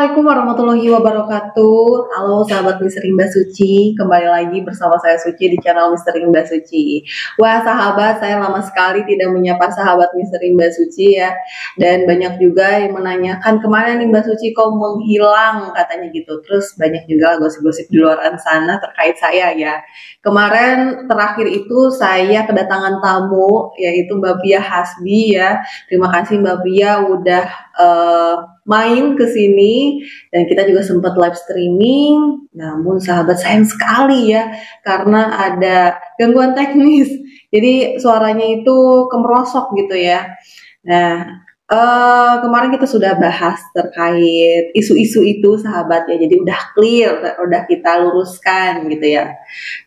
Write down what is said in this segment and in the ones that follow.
Assalamualaikum warahmatullahi wabarakatuh. Halo sahabat Misteri Mbak Suci, kembali lagi bersama saya Suci di channel Misteri Mbak Suci. Wah sahabat, saya lama sekali tidak menyapa sahabat Misteri Mbak Suci ya. Dan banyak juga yang menanyakan kemana nih Mbak Suci kok menghilang katanya gitu. Terus banyak juga gosip-gosip di luar sana terkait saya ya. Kemarin terakhir itu saya kedatangan tamu yaitu Mbak Pia Hasbi ya. Terima kasih Mbak Pia udah main ke sini dan kita juga sempat live streaming. Namun sahabat sayang sekali ya karena ada gangguan teknis. Jadi suaranya itu kemerosok gitu ya. Nah, kemarin kita sudah bahas terkait isu-isu itu sahabat ya. Jadi udah clear, udah kita luruskan gitu ya.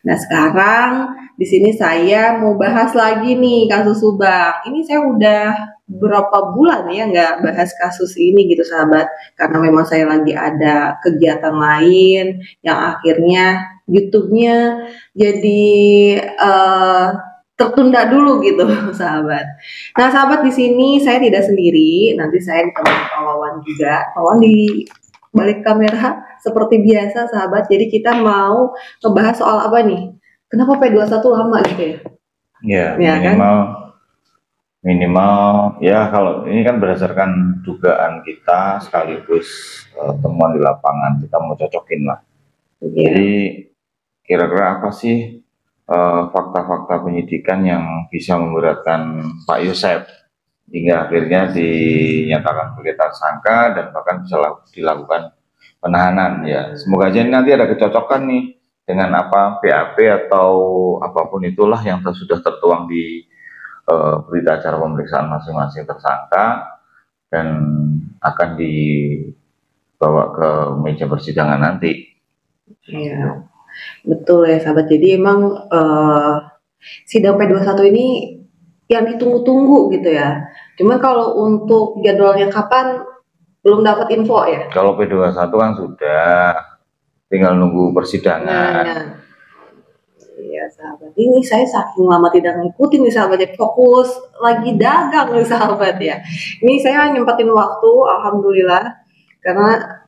Nah, sekarang di sini saya mau bahas lagi nih kasus Subang. Ini saya udah berapa bulan ya nggak bahas kasus ini gitu sahabat, karena memang saya lagi ada kegiatan lain yang akhirnya YouTube-nya jadi tertunda dulu gitu sahabat. Nah sahabat, di sini saya tidak sendiri, nanti saya ditemani Pak Wawan juga. Pak Wawan di balik kamera seperti biasa sahabat. Jadi kita mau ngebahas soal apa nih? Kenapa P21 lama gitu ya? Ya, minimal ya, kalau ini kan berdasarkan dugaan kita sekaligus temuan di lapangan, kita mau cocokin lah. Jadi kira-kira apa sih fakta-fakta penyidikan yang bisa memberatkan Pak Yosep hingga akhirnya dinyatakan sebagai tersangka dan bahkan bisa dilakukan penahanan ya. Semoga aja ini nanti ada kecocokan nih dengan apa BAP atau apapun itulah yang sudah tertuang di berita acara pemeriksaan masing-masing tersangka dan akan dibawa ke meja persidangan nanti. Iya, betul ya sahabat. Jadi emang sidang P21 ini yang ditunggu-tunggu gitu ya. Cuman kalau untuk jadwalnya kapan belum dapat info ya. Kalau P21 kan sudah, tinggal nunggu persidangan. Iya sahabat, ini saya saking lama tidak ngikutin nih sahabat ya, fokus lagi dagang nih sahabat ya. Ini saya nyempetin waktu, alhamdulillah, karena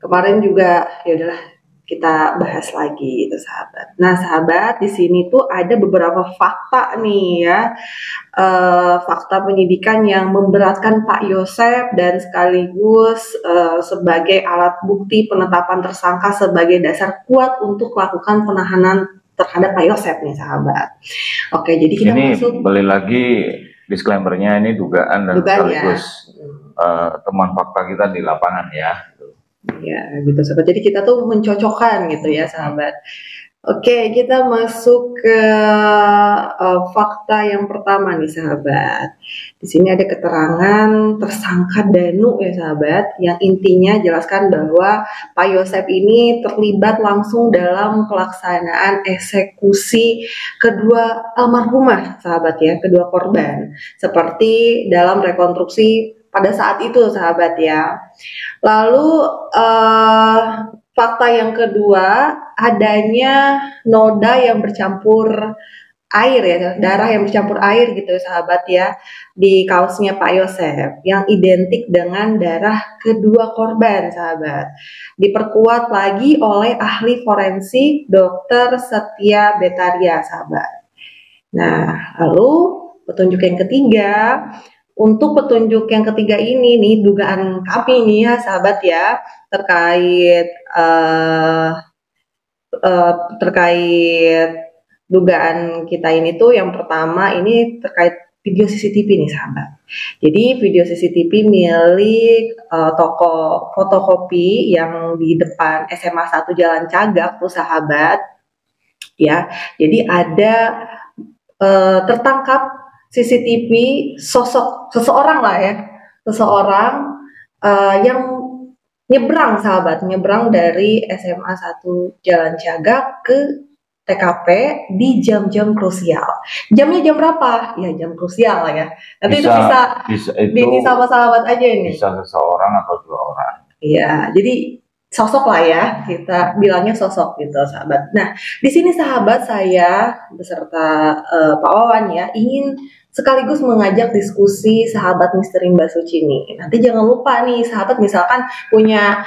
kemarin juga ya udahlah kita bahas lagi gitu sahabat. Nah sahabat, di sini tuh ada beberapa fakta nih ya, fakta penyidikan yang memberatkan Pak Yosep dan sekaligus sebagai alat bukti penetapan tersangka sebagai dasar kuat untuk melakukan penahanan terhadap Pak Yosep nih sahabat. Oke, jadi kita ini masuk. Balik lagi disclaimer-nya, ini dugaan dan sekaligus ya. Temuan fakta kita di lapangan ya. Ya gitu sahabat, jadi kita tuh mencocokkan gitu ya sahabat. Oke, kita masuk ke fakta yang pertama nih sahabat. Di sini ada keterangan tersangka Danu ya sahabat, yang intinya jelaskan bahwa Pak Yosep ini terlibat langsung dalam pelaksanaan eksekusi kedua almarhumah sahabat ya, kedua korban, seperti dalam rekonstruksi pada saat itu sahabat ya. Lalu fakta yang kedua, adanya noda yang bercampur air ya, darah yang bercampur air gitu sahabat ya, di kaosnya Pak Yosep yang identik dengan darah kedua korban sahabat. Diperkuat lagi oleh ahli forensik Dr. Setia Betaria sahabat. Nah, lalu petunjuk yang ketiga. Untuk petunjuk yang ketiga ini nih, dugaan kami nih ya sahabat ya, terkait dugaan kita ini tuh, yang pertama ini terkait video CCTV nih sahabat. Jadi video CCTV milik toko fotokopi yang di depan SMA 1 Jalan Cagak tuh sahabat ya. Jadi ada tertangkap CCTV sosok seseorang lah ya, seseorang yang nyebrang dari SMA 1 Jalan Cagak ke TKP di jam-jam krusial. Jamnya jam berapa? Ya jam krusial lah ya. Nanti itu bisa sama sahabat aja ini. Bisa seseorang atau dua orang. Iya, jadi sosok lah ya, kita bilangnya sosok gitu sahabat. Nah, di sini sahabat saya beserta Pak Wawan ya ingin sekaligus mengajak diskusi sahabat misteri Mbak Suci nih. Nanti jangan lupa nih sahabat misalkan punya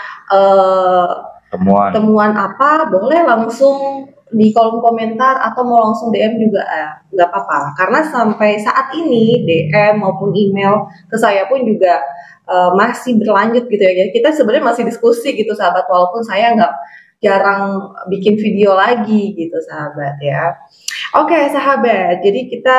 temuan apa, boleh langsung di kolom komentar atau mau langsung DM juga nggak apa-apa. Karena sampai saat ini DM maupun email ke saya pun juga masih berlanjut gitu ya. Kita sebenarnya masih diskusi gitu sahabat, walaupun saya nggak jarang bikin video lagi gitu sahabat ya. Oke sahabat, jadi kita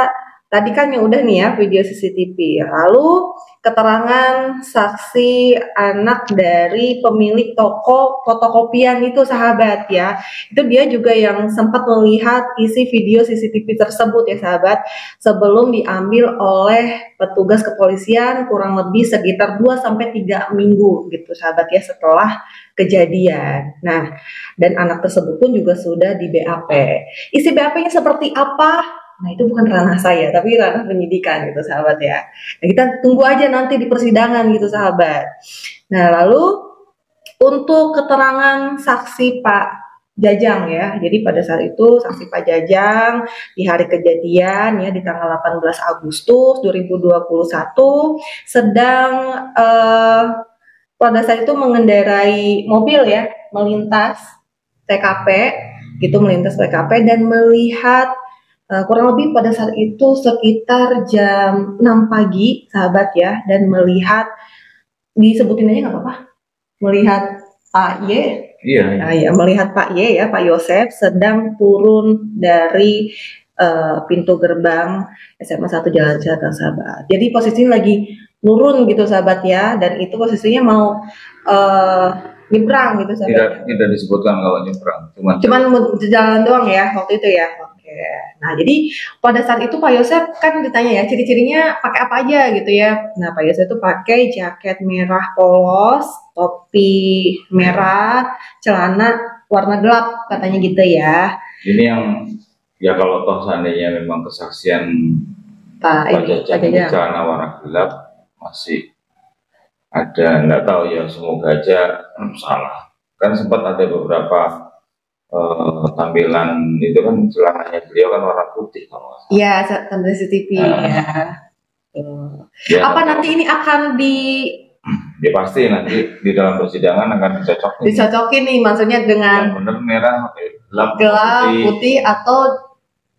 tadi kan yang udah nih ya video CCTV, lalu keterangan saksi anak dari pemilik toko fotokopian itu sahabat ya, itu dia juga yang sempat melihat isi video CCTV tersebut ya sahabat, sebelum diambil oleh petugas kepolisian kurang lebih sekitar 2-3 minggu gitu sahabat ya setelah kejadian. Nah, dan anak tersebut pun juga sudah di BAP. Isi BAP-nya seperti apa? Nah, itu bukan ranah saya, tapi ranah penyidikan gitu sahabat ya. Nah, kita tunggu aja nanti di persidangan gitu sahabat. Nah, lalu untuk keterangan saksi Pak Jajang ya. Jadi pada saat itu saksi Pak Jajang di hari kejadian ya di tanggal 18 Agustus 2021 sedang pada saat itu mengendarai mobil ya, melintas TKP gitu, melintas TKP dan melihat kurang lebih pada saat itu sekitar jam 6 pagi sahabat ya, dan melihat, disebutin aja nggak apa-apa, melihat Pak Y. Iya. Nah, ya, melihat Pak Y ya, Pak Yosef sedang turun dari pintu gerbang SMA 1 Jalan Ciaga sahabat. Jadi posisinya lagi nurun gitu sahabat ya, dan itu posisinya mau nyebrang gitu sahabat. Tidak disebutkan kalau nyebrang, cuman jalan doang ya waktu itu ya. Nah, jadi pada saat itu Pak Yosef kan ditanya ya ciri-cirinya pakai apa aja gitu ya. Nah, Pak Yosef itu pakai jaket merah polos, topi merah, celana warna gelap katanya gitu ya. Ini yang ya kalau toh seandainya memang kesaksian Pak Jajang celana warna gelap masih ada, nggak tahu ya, semoga aja salah. Kan sempat ada beberapa tampilan itu kan celananya beliau kan warna putih kalau nggak salah. Iya, tanda CCTV ya. Apa nanti ini akan ya pasti nanti di dalam persidangan akan dicocokin nih, maksudnya dengan benar merah, gelap putih atau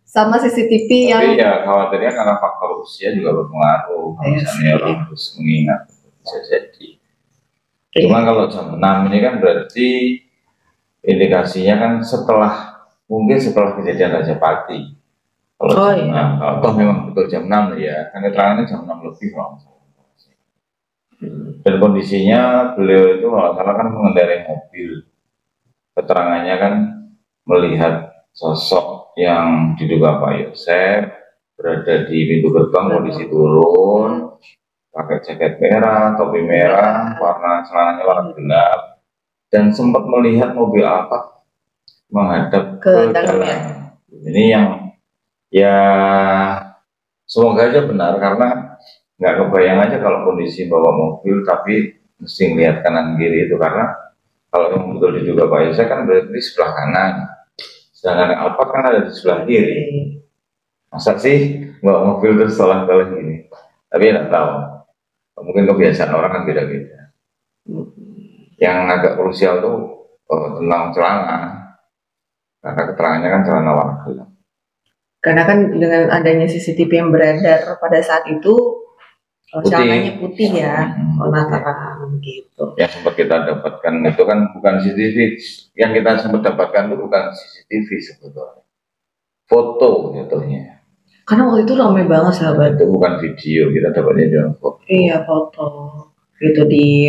sama CCTV tapi ya khawatirnya karena faktor usia juga berpengaruh. Misalnya orang harus mengingat bisa jadi. Cuma kalau jam 6 ini kan berarti indikasinya kan mungkin setelah kejadian Raja Pati. Kalau kalau toh memang betul jam 6 ya, kan keterangannya jam 6 lebih kalau dan kondisinya beliau itu kalau salah kan mengendarai mobil. Keterangannya kan melihat sosok yang diduga Pak Yosef berada di pintu gerbang, kondisi turun, pakai jaket merah, topi merah, celananya warna gelap, dan sempat melihat mobil Alphard menghadap ke dalam. Ini yang ya semoga aja benar, karena nggak kebayang aja kalau kondisi bawa mobil tapi mesti melihat kanan kiri itu, karena kalau yang betul diduga Pak Yosef kan berarti di sebelah kanan, sedangkan Alphard kan ada di sebelah kiri. Masa sih bawa mobil terus salah-salah gini? Tapi nggak tahu, mungkin kebiasaan orang kan beda-beda. Yang agak krusial tuh tentang celana, karena keterangannya kan celana warna gelap. Karena kan dengan adanya CCTV yang beredar pada saat itu, celananya putih ya, warna terang gitu. Yang sempat kita dapatkan itu kan bukan CCTV, yang kita sempat dapatkan itu bukan CCTV sebetulnya, foto jatuhnya. Karena waktu itu ramai banget sahabat. Itu bukan video, kita dapatnya dalam foto. Iya, foto. Gitu di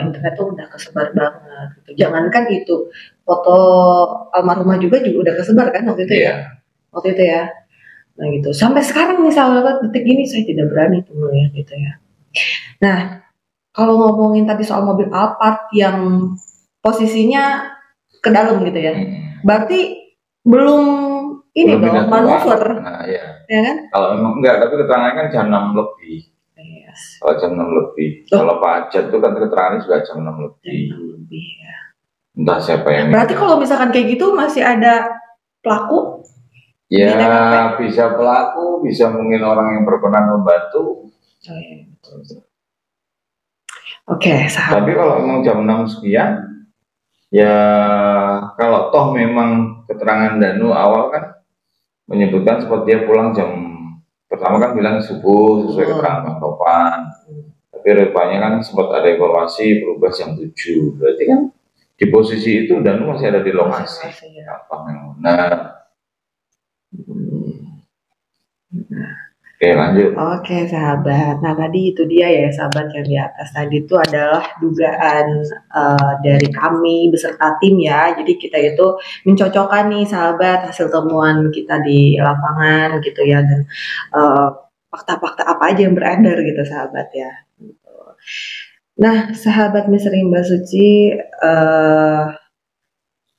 internet tuh udah kesebar banget gitu. Jangankan itu, foto almarhumah juga udah kesebar kan waktu itu ya. Waktu itu ya. Nah gitu. Sampai sekarang nih sahabat, detik ini saya tidak berani tuh melihat gitu ya. Nah, kalau ngomongin tadi soal mobil Alphard yang posisinya ke dalam gitu ya. Berarti belum ini dong manuver. Nah, ya kan? Kalau memang enggak, tapi keterangannya kan jam 6 lebih. Kalau jam 6 lebih. Kalau Pak Ajat itu kan keterangannya juga jam 6 lebih. Jam 6 lebih ya. Entah siapa yang Berarti kalau misalkan kayak gitu masih ada pelaku di ya TKP? bisa pelaku, bisa mungkin orang yang berkenan membantu. Oh, iya. Oke, Tapi kalau emang jam 6 sekian, ya kalau toh memang keterangan Danu awal kan menyebutkan seperti dia pulang jam pertama kan bilang subuh sesuai keterangan Bang Topan. Tapi rupanya kan sempat ada informasi berubah jam 7. Berarti kan di posisi itu Danu masih ada di lokasi. Apa memang benar? Oke, lanjut. Oke, sahabat. Nah, tadi itu dia ya, sahabat, yang di atas tadi itu adalah dugaan dari kami beserta tim ya. Jadi kita itu mencocokkan nih, sahabat, hasil temuan kita di lapangan gitu ya, dan fakta-fakta apa aja yang beredar gitu, sahabat ya. Nah, sahabat Misteri Mbak Suci,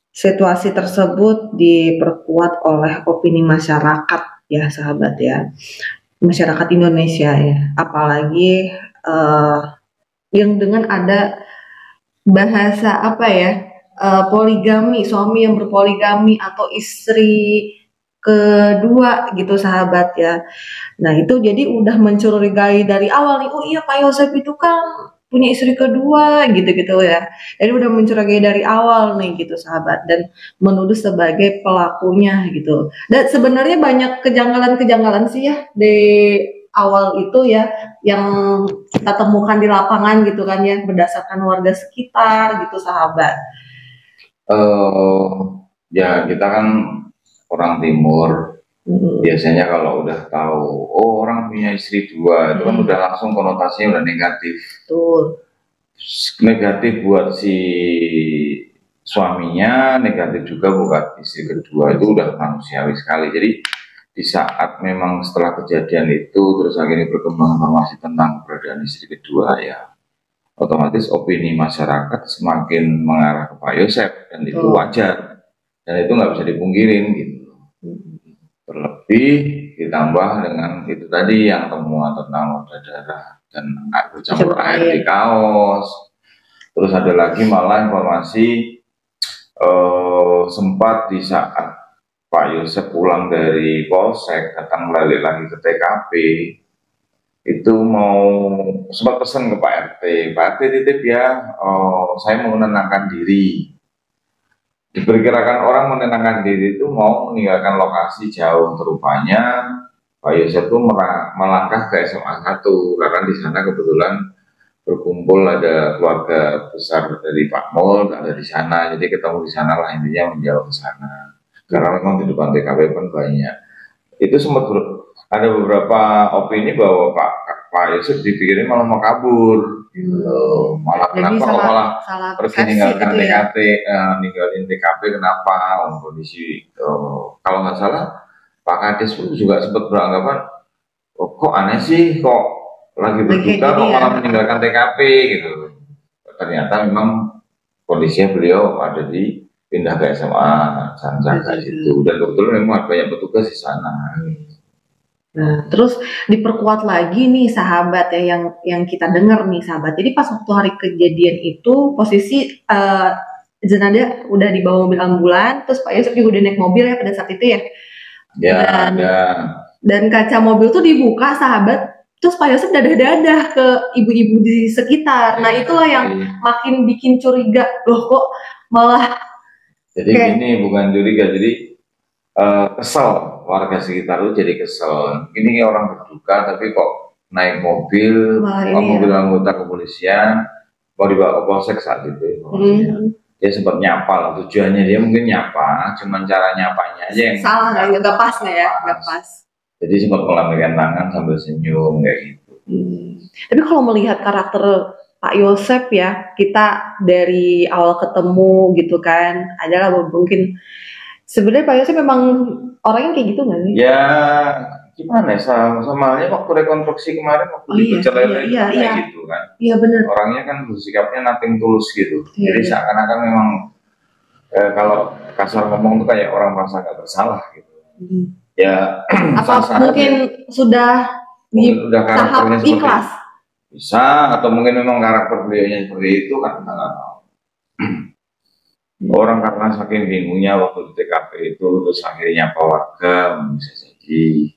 situasi tersebut diperkuat oleh opini masyarakat ya, sahabat ya. Masyarakat Indonesia ya, apalagi yang dengan ada bahasa apa ya, poligami, suami yang berpoligami atau istri kedua gitu, sahabat ya. Nah itu jadi udah mencurigai dari awal nih, oh iya Pak Yosef itu kan punya istri kedua gitu-gitu ya. Jadi udah mencurigai dari awal nih gitu, sahabat, dan menuduh sebagai pelakunya gitu. Dan sebenarnya banyak kejanggalan-kejanggalan sih ya di awal itu ya, yang kita temukan di lapangan gitu kan ya, berdasarkan warga sekitar gitu, sahabat. Ya kita kan orang timur, biasanya kalau udah tahu oh orang punya istri dua itu kan udah langsung konotasinya udah negatif. Betul. Negatif buat si suaminya, negatif juga buat istri kedua, itu udah manusiawi sekali. Jadi di saat memang setelah kejadian itu terus akhirnya berkembang informasi tentang keberadaan istri kedua, ya otomatis opini masyarakat semakin mengarah ke Pak Yosef, dan itu wajar dan itu nggak bisa dipungkirin gitu. Terlebih ditambah dengan itu tadi yang temuan tentang noda darah dan bercampur air di kaos. Terus ada lagi malah informasi sempat di saat Pak Yosef pulang dari Polsek datang balik lagi ke TKP, itu mau sempat pesan ke Pak RT, Pak RT titip ya, saya mau menenangkan diri. Diperkirakan orang menenangkan diri itu mau meninggalkan lokasi jauh, terupanya Pak Yosef itu melangkah ke SMA 1 karena di sana kebetulan berkumpul ada keluarga besar dari Pak Mul, ada di sana, jadi ketemu di sana lah, intinya menjauh ke sana. Karena memang di depan TKP pun banyak. Itu sempat ada beberapa opini bahwa Pak Yusuf dipikirin malah mau kabur, gitu loh. Malah jadi kenapa kok malah pergi ninggalkan gitu TKP, ya? Ninggalin TKP kenapa? Kondisi kalau nggak salah Pak Kades pun juga sempat beranggapan, kok aneh sih, kok lagi berduka kok malah meninggalkan TKP gitu. Ternyata memang kondisinya beliau ada di pindah ke SMA Sanjaka itu, dan kebetulan memang banyak petugas di sana. Nah, terus diperkuat lagi nih, sahabat ya, yang kita dengar nih, sahabat. Jadi pas waktu hari kejadian itu posisi jenazah udah dibawa mobil ambulan, terus Pak Yusuf juga udah naik mobil ya pada saat itu ya. Ya, dan kaca mobil tuh dibuka, sahabat. Terus Pak Yosef dadah-dadah ke ibu-ibu di sekitar. Nah itulah yang makin bikin curiga, loh kok malah. Jadi gini, bukan curiga, jadi kesel, warga sekitar itu jadi kesel. Ini orang berduka tapi kok naik mobil, mobil anggota kepolisian, mau dibawa ke polsek saat itu. Dia sempat nyapa lah, tujuannya dia mungkin nyapa, cuman cara nyapanya aja yang salah, nggak pas ya, nggak pas. Jadi sempat melambaikan tangan sambil senyum kayak gitu. Tapi kalau melihat karakter Pak Yosef ya, kita dari awal ketemu gitu kan, adalah mungkin sebenarnya Pak Yosef memang orangnya kayak gitu nggak sih? Ya gimana ya, sama halnya waktu rekonstruksi kemarin waktu kayak gitu kan. Iya benar. Orangnya kan bersikapnya nothing tulus gitu. Jadi seakan-akan memang kalau kasar ngomong tuh kayak orang merasa nggak bersalah gitu. Ya apa mungkin sudah di tahap ikhlas? Bisa, atau mungkin memang karakter beliaunya seperti itu kan, nggak tahu. Orang karena saking bingungnya waktu di TKP itu, terus akhirnya apa warga bisa jadi,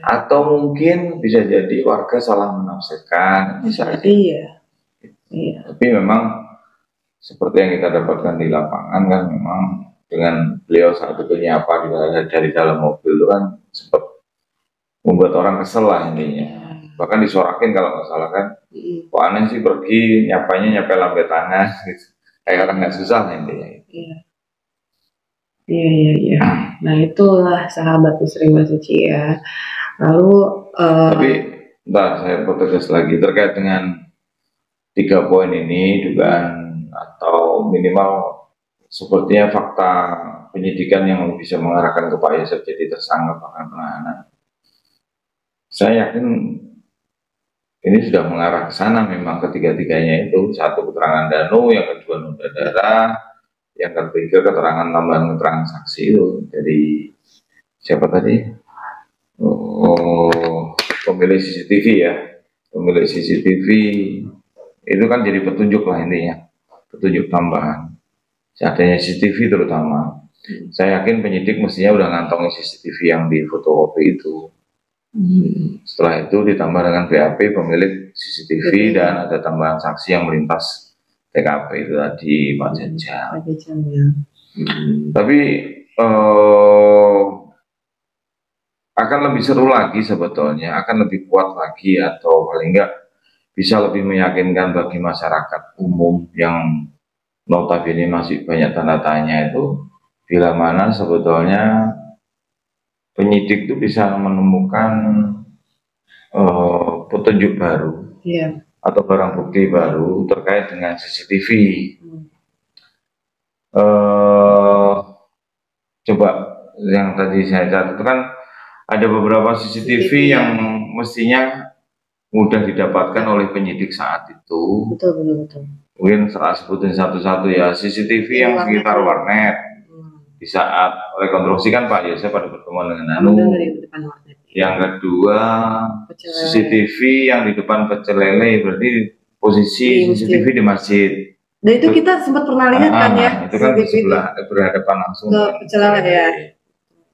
atau mungkin bisa jadi warga salah menafsirkan, bisa aja. Iya. Iya. Tapi memang seperti yang kita dapatkan di lapangan kan, memang dengan beliau saat itu nyapa dari dalam mobil itu kan sempat membuat orang kesel lah intinya. Bahkan disuarakin kalau nggak salah kan, kok aneh sih pergi nyapanya nyampe lambe tangan gitu. Kayak orang nggak susah lah intinya. Iya. Iya, iya, iya. Nah, itulah sahabat Misteri Mbak Suci ya. Lalu tapi entah saya pertegas lagi terkait dengan 3 poin ini, dugaan atau minimal sepertinya fakta penyidikan yang bisa mengarahkan ke Pak Yosef jadi tersangka bahkan penahanan. Saya yakin ini sudah mengarah ke sana memang ketiga-tiganya itu. Satu, keterangan Danu, yang kedua Nundadara, yang ketiga keterangan tambahan keterangan saksi itu. Jadi siapa tadi? Oh, pemilik CCTV ya. Pemilik CCTV itu kan jadi petunjuk lah intinya. Petunjuk tambahan. Adanya CCTV terutama. Saya yakin penyidik mestinya udah ngantongin CCTV yang di fotokopi itu. Setelah itu ditambah dengan BAP pemilik CCTV dan ada tambahan saksi yang melintas TKP itu tadi Pak Jajang. ya. Tapi akan lebih seru lagi sebetulnya, akan lebih kuat lagi atau paling enggak bisa lebih meyakinkan bagi masyarakat umum yang notabene masih banyak tanda tanya itu, bila mana sebetulnya penyidik itu bisa menemukan petunjuk baru atau barang bukti baru terkait dengan CCTV. Coba yang tadi saya catat itu kan ada beberapa CCTV yang mestinya mudah didapatkan oleh penyidik saat itu. Betul. Mungkin salah sebutin satu-satu ya, CCTV yang sekitar warnet. Di saat rekonstruksi kan Pak Yosef pada pertemuan dengan Anu. Yang kedua CCTV yang di depan Pecel Lele, berarti posisi CCTV di masjid. Dan itu kita sempat pernah lihat kan ya? Itu kan di sebelah berhadapan langsung ke Pecel Lele ya.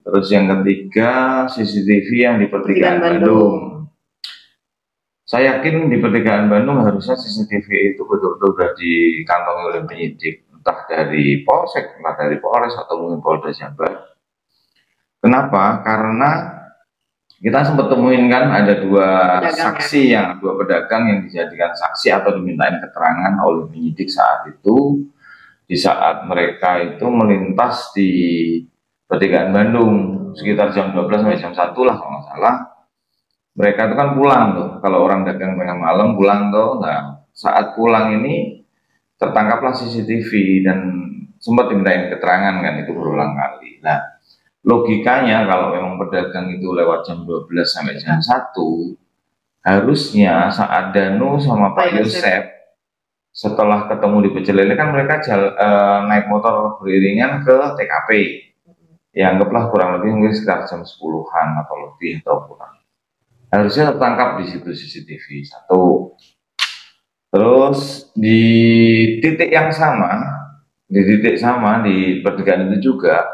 Terus yang ketiga CCTV yang di pertigaan Bandung. Saya yakin di pertigaan Bandung harusnya CCTV itu betul-betul sudah dikantongi oleh penyidik, entah dari Polsek, entah dari Polres atau mungkin Polda Jabar. Kenapa? Karena kita sempat temuin kan ada dua saksi dua pedagang yang dijadikan saksi atau dimintain keterangan oleh penyidik saat itu, di saat mereka itu melintas di pertigaan Bandung sekitar jam 12 sampai jam 1 lah kalau nggak salah. Mereka itu kan pulang tuh, kalau orang dagang tengah malam pulang tuh. Nah, saat pulang ini tertangkaplah CCTV dan sempat dimintain keterangan kan itu berulang kali. Nah, logikanya kalau memang pedagang itu lewat jam 12 sampai jam 1, harusnya saat Danu sama Pak Yosef setelah ketemu di Pecel Lele kan mereka naik motor beriringan ke TKP. Ya anggaplah kurang lebih mungkin sekitar jam 10-an atau lebih atau kurang. Harusnya tertangkap di situ CCTV satu. Terus di titik yang sama, di pertigaan itu juga,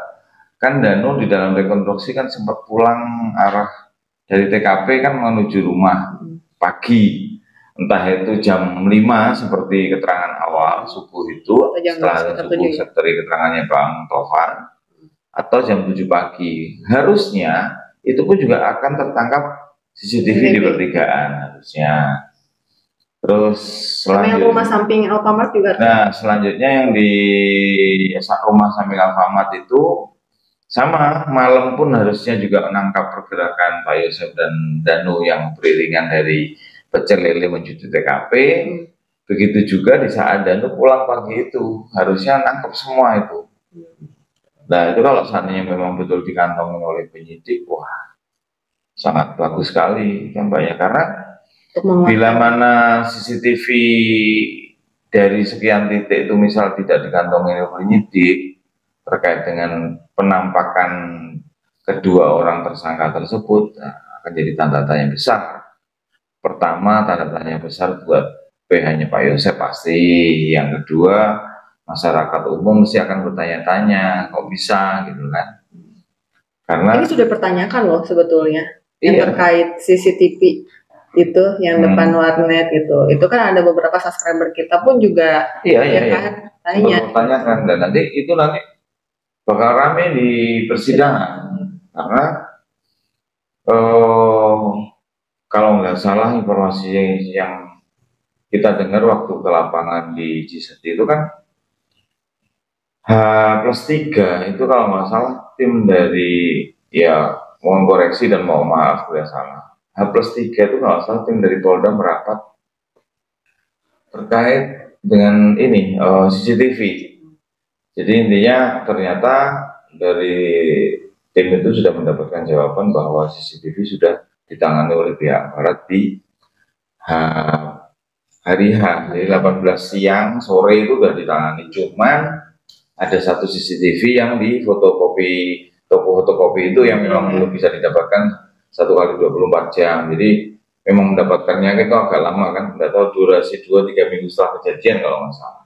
kan Danu di dalam rekonstruksi kan sempat pulang arah dari TKP kan menuju rumah pagi. Entah itu jam 5 seperti keterangan awal subuh itu, setelah subuh seperti keterangannya Bang Tovan, atau jam 7 pagi. Harusnya itu pun juga akan tertangkap CCTV di pertigaan harusnya. Terus selanjutnya rumah samping Alfamart juga. Nah, selanjutnya yang di rumah samping Alfamart itu sama, malam pun harusnya juga menangkap pergerakan Pak Yosef dan Danu yang beriringan dari Pecel Lele menuju TKP. Begitu juga di saat Danu pulang pagi itu, harusnya nangkep semua itu. Nah, itu kalau seandainya memang betul dikantongin oleh penyidik, wah, sangat bagus sekali kan Pak ya, karena bila mana CCTV dari sekian titik itu misal tidak dikantongi oleh penyidik terkait dengan penampakan kedua orang tersangka tersebut, nah, akan jadi tanda tanya besar. Pertama, tanda tanya besar buat PH-nya Pak Yosef pasti. Yang kedua, masyarakat umum mesti akan bertanya-tanya, kok bisa gitu kan? Karena Ini sudah pertanyakan loh sebetulnya yang iya, terkait CCTV itu yang depan warnet itu kan ada beberapa subscriber kita pun juga iya, ya iya, kan tanya mempertanyakan dan nanti bakal rame di persidangan karena eh, kalau nggak salah informasi yang kita dengar waktu ke lapangan di Ciseti itu kan H+3 itu kalau nggak salah tim dari ya mohon koreksi dan mohon maaf kalau salah. H+3 itu kalau nggak salah tim dari Polda merapat terkait dengan ini CCTV. Jadi intinya ternyata dari tim itu sudah mendapatkan jawaban bahwa CCTV sudah ditangani oleh pihak barat di hari H, jadi 18 siang sore itu sudah ditangani. Cuman ada satu CCTV yang di fotokopi toko fotokopi itu yang memang belum bisa didapatkan 1 kali 24 jam. Jadi memang mendapatkannya itu agak lama kan, nggak tahu durasi 2-3 minggu setelah kejadian kalau nggak salah.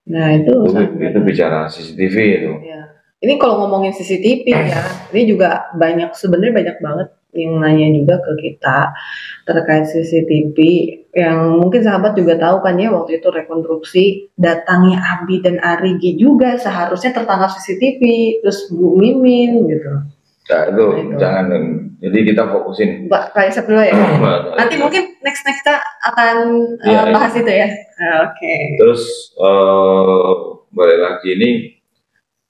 Nah itu bicara CCTV itu. Ya. Ini kalau ngomongin CCTV ya, ini juga sebenarnya banyak banget yang nanya juga ke kita terkait CCTV yang mungkin sahabat juga tahu kan ya waktu itu rekonstruksi datangnya Abi dan Arigi juga seharusnya tertangkap CCTV terus Bu Mimin gitu. Nah, itu jangan, jadi kita fokusin Pak Yosep dulu ya. Nanti mungkin next kita akan bahas itu ya. Oke. Terus balik lagi ini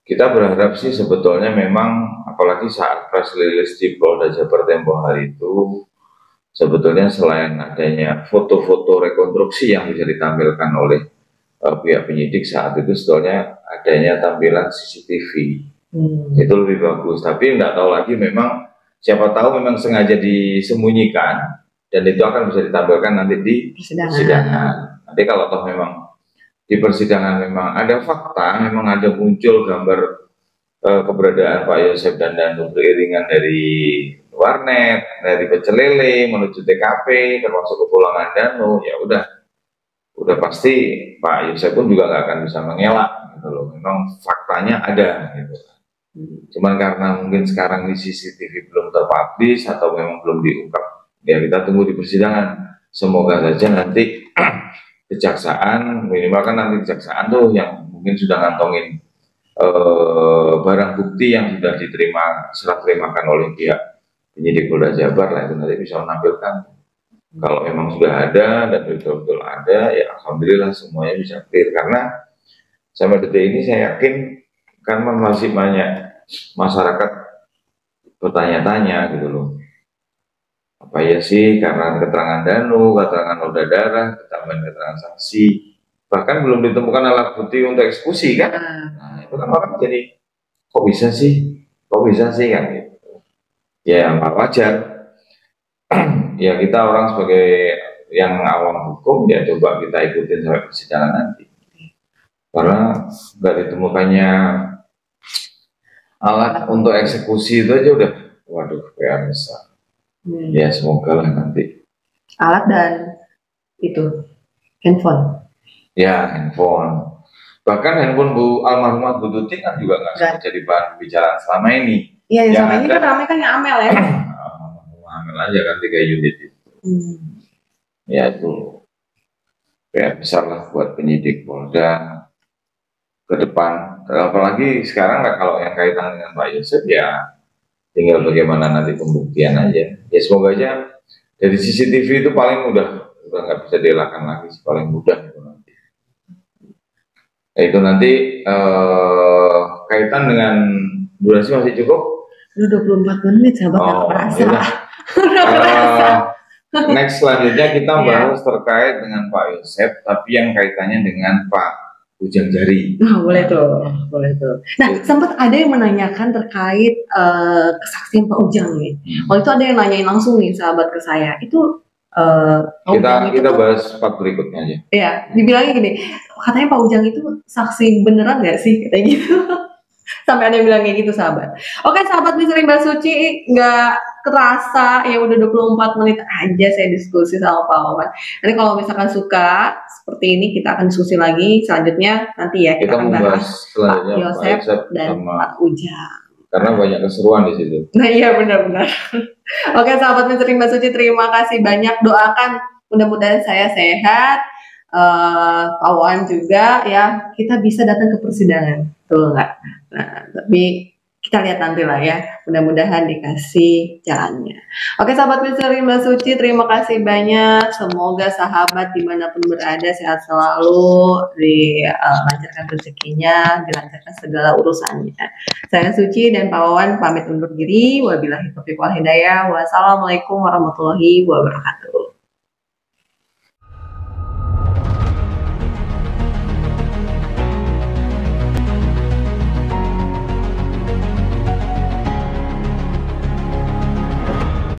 kita berharap sih sebetulnya memang apalagi saat press release di Polda Jabar tempo hari itu sebetulnya selain adanya foto-foto rekonstruksi yang bisa ditampilkan oleh pihak penyidik saat itu sebetulnya adanya tampilan CCTV. Itu lebih bagus, tapi nggak tahu lagi memang siapa tahu memang sengaja disembunyikan dan itu akan bisa ditampilkan nanti di persidangan. Nanti kalau toh memang di persidangan memang ada fakta, memang ada muncul gambar keberadaan Pak Yosep dan Danu beriringan dari warnet, dari Pecel Lele menuju TKP termasuk kepulangan Danu, ya udah pasti Pak Yosep pun juga nggak akan bisa mengelak gitu loh. Memang faktanya ada gitu. Cuman karena mungkin sekarang di CCTV belum terpublish atau memang belum diungkap, ya kita tunggu di persidangan. Semoga saja nanti kejaksaan, minimal kan nanti kejaksaan tuh yang mungkin sudah ngantongin barang bukti yang sudah diterima, serah terimakan oleh pihak penyidik Polda Jabar lah, itu nanti bisa menampilkan. Kalau memang sudah ada dan betul-betul ada, ya alhamdulillah semuanya bisa clear. Karena sampai detik ini saya yakin karena masih banyak masyarakat bertanya-tanya gitu loh, apa ya sih karena keterangan Danu, keterangan noda darah, keterangan saksi, bahkan belum ditemukan alat bukti untuk eksekusi kan. Nah itu kan orang jadi kok bisa sih kan gitu. Ya wajar. Ya kita orang sebagai yang awam hukum ya coba kita ikutin sampai persidangan nanti. Karena nggak ditemukannya alat untuk eksekusi itu aja udah, waduh, PR besar. Ya semoga lah nanti. Alat dan itu handphone. Ya handphone. Bahkan handphone Bu almarhumah Bu Tuti kan juga nggak jadi bahan pembicaraan selama ini. Iya, selama ini kan ramai kan yang Amel ya. Amel aja kan 3 unit itu. Ya itu PR besar lah buat penyidik Polda ke depan. Apalagi sekarang kalau yang kaitan dengan Pak Yosep ya tinggal bagaimana nanti pembuktian aja. Ya semoga aja dari CCTV itu paling udah nggak bisa dielakkan lagi, paling mudah itu nanti. Nah, itu nanti kaitan dengan durasi masih cukup? Udah 24 menit sahabat nggak kerasa. Next selanjutnya kita bahas terkait dengan Pak Yosep, tapi yang kaitannya dengan Pak Ujang Jari. Nah, boleh tuh. Nah, sempat ada yang menanyakan terkait kesaksian Pak Ujang nih. Waktu itu ada yang nanyain langsung nih sahabat ke saya. Itu kita bahas part berikutnya aja. Iya, dibilangnya gini, katanya Pak Ujang itu saksi beneran nggak sih? Katanya gitu. Sampai ada yang bilang kayak gitu sahabat. Oke sahabat misteri Mbak Suci, nggak kerasa ya udah 24 menit aja saya diskusi sama Pak Wawan. Nanti kalau misalkan suka seperti ini kita akan diskusi lagi selanjutnya nanti ya kita akan bahas Pak Yosep dan Pak Ujang. Karena banyak keseruan di situ. Nah iya benar-benar. Oke sahabat misteri Mbak Suci, terima kasih banyak, doakan mudah-mudahan saya sehat. Pak Wawan juga ya, kita bisa datang ke persidangan, betul nggak? Nah, tapi kita lihat nanti lah ya, mudah-mudahan dikasih jalannya. Oke sahabat misteri Mbak Suci, terima kasih banyak. Semoga sahabat dimanapun berada sehat selalu, dilancarkan rezekinya, dilancarkan segala urusannya. Saya Suci dan Pak Wawan pamit undur diri. Wabillahi taufiq wal hidayah. Wassalamualaikum warahmatullahi wabarakatuh.